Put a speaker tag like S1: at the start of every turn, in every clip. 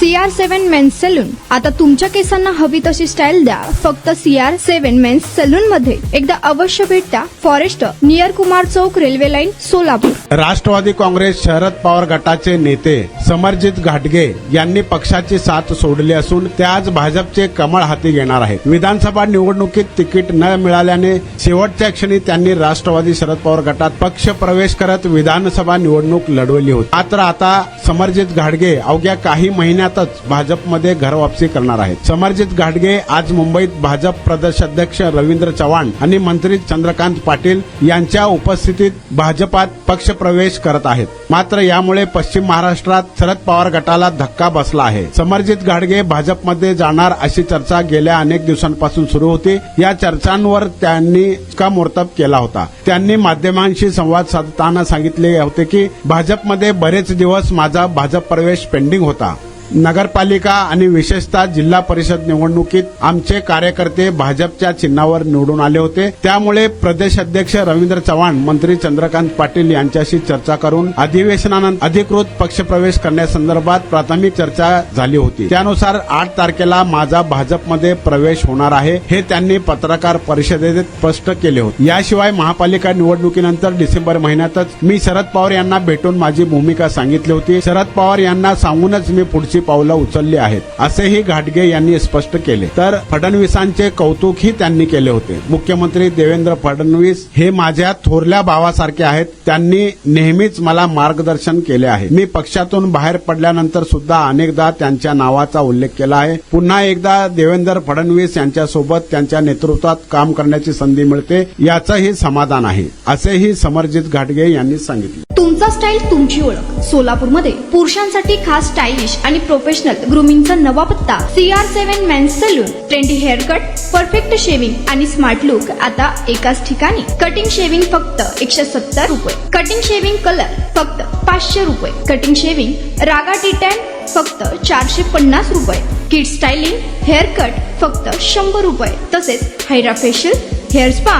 S1: CR7 men's salon. आता तुमच्या केसांना हवी तशी स्टाईल द्या फक्त CR7 मेन्स सलून मध्ये. एकदा अवश्य भेट द्या. फॉरेस्ट नियर कुमार चौक, रेल्वे लाईन, सोलापूर.
S2: राष्ट्रवादी काँग्रेस शरद पवार गटाचे नेते समरजित घाटगे यांनी पक्षाची साथ सोडली असून ते आज भाजपचे कमळ हाती घेणार आहेत. विधानसभा निवडणुकीत तिकीट न मिळाल्याने शेवटच्या क्षणी त्यांनी राष्ट्रवादी शरद पवार गटात पक्ष प्रवेश करत विधानसभा निवडणूक लढवली होती. मात्र आता समरजित घाटगे अवघ्या काही महिन्यातच भाजपमध्ये घरवापसी करणार आहेत. समरजित घाटगे आज मुंबईत भाजप प्रदेशाध्यक्ष रवींद्र चव्हाण आणि मंत्री चंद्रकांत पाटील यांच्या उपस्थितीत भाजपात पक्ष प्रवेश करत आहेत. मात्र यामुळे पश्चिम महाराष्ट्रात शरद पवार गटाला धक्का बसला आहे. समरजित घाटगे भाजपमध्ये जाणार अशी चर्चा गेल्या अनेक दिवसांपासून सुरू होती. या चर्चांवर त्यांनी शिक्कामोर्तब केला होता. त्यांनी माध्यमांशी संवाद साधताना सांगितले होते की भाजपमध्ये बरेच दिवस माझा भाजप प्रवेश पेंडिंग होता. नगरपालिका आणि विशेषतः जिल्हा परिषद निवडणुकीत आमचे कार्यकर्ते भाजपच्या चिन्हावर निवडून आले होते. त्यामुळे प्रदेश अध्यक्ष रवींद्र चव्हाण, मंत्री चंद्रकांत पाटील यांच्याशी चर्चा करून अधिवेशनानंतर अधिकृत पक्षप्रवेश करण्यासंदर्भात प्राथमिक चर्चा झाली होती. त्यानुसार 8 तारखेला माझा भाजपमध्ये प्रवेश होणार आहे हे त्यांनी पत्रकार परिषदेत स्पष्ट केले होते. याशिवाय महापालिका निवडणुकीनंतर डिसेंबर महिन्यातच मी शरद पवार यांना भेटून माझी भूमिका सांगितली होती. शरद पवार यांना सांगूनच मी पुढची पावलं उचलली आहेत असेही घाटगे यांनी स्पष्ट केले. तर फडणवीसांचे कौतुकही त्यांनी केले होते. मुख्यमंत्री देवेंद्र फडणवीस हे माझ्या थोरल्या भावासारखे आहेत. त्यांनी नेहमीच मला मार्गदर्शन केले आहे. मी पक्षातून बाहेर पडल्यानंतर सुद्धा अनेकदा त्यांच्या नावाचा उल्लेख केला आहे. पुन्हा एकदा देवेंद्र फडणवीस यांच्यासोबत त्यांच्या नेतृत्वात काम करण्याची संधी मिळते याचंही समाधान आहे असेही समरजित घाटगे यांनी सांगितले.
S1: तुमचा स्टाईल तुमची ओळख. सोलापूरमध्ये पुरुषांसाठी खास स्टायलिश आणि प्रोफेशनल ग्रूमिंगचा नवा पत्ता CR7 men's salon. Trendy hair cut, perfect shaving आणि स्मार्ट लुक आता एकाच ठिकाणी. कटिंग शेविंग फक्त 170 रुपये. कटिंग शेविंग कलर फक्त 500 रुपये. कटिंग शेविंग रागा टी10 फक्त 450 रुपये. किड स्टायलिंग हेअर कट फक्त 100 रुपये. तसेच hydra facial, hair spa,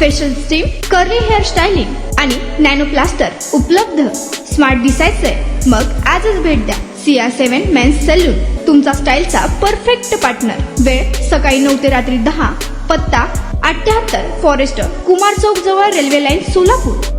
S1: facial steam, curly hair styling आणि नॅनो प्लास्टर उपलब्ध. स्मार्ट दिसायचंय मग आजच भेट द्या CR7 मेन्स सलून. तुमचा स्टाईलचा परफेक्ट पार्टनर. वेळ सकाळी 9 ते रात्री 10. पत्ता 78 फॉरेस्ट कुमार चौक जवळ, रेल्वे लाईन, सोलापूर.